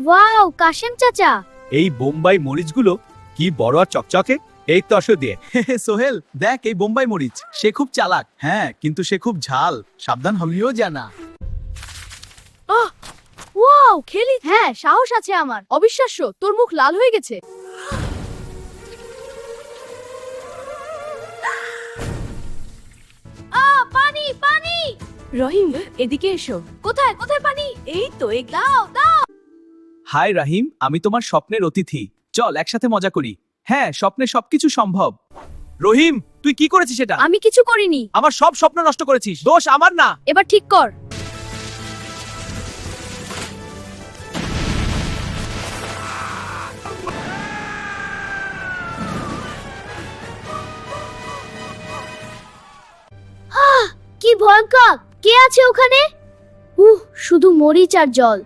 Wow, Kashem চাচা। এই বোম্বাই মরিচগুলো কি বড় আর চকচকে। এই তো আসো দিয়ে। সোহেল দেখ এই বোম্বাই মরিচ, সে খুব চালাক। হ্যাঁ, কিন্তু সে খুব ঝাল, সাবধান হলেও জানা। ওয়াও, খেলি। হ্যাঁ, সাহস আছে আমার। অবিশ্বাস্য, তোর মুখ লাল হয়ে গেছে। পানি পানি। রহিম, এদিকে এসো। কোথায় কোথায় পানি? এই তো, দাও দাও। হাই রাহিম, আমি তোমার স্বপ্নের অতিথি। চল একসাথে মজা করি। হ্যাঁ, স্বপ্নে সবকিছু সম্ভব। রহিম, তুই কি করেছিস এটা? আমি কিছু করিনি। আমার সব স্বপ্ন নষ্ট করেছিস। দোষ আমার না। এবার ঠিক কর। কি ভয়ঙ্কর! কে আছে ওখানে? শুধু মরিচ আর জল।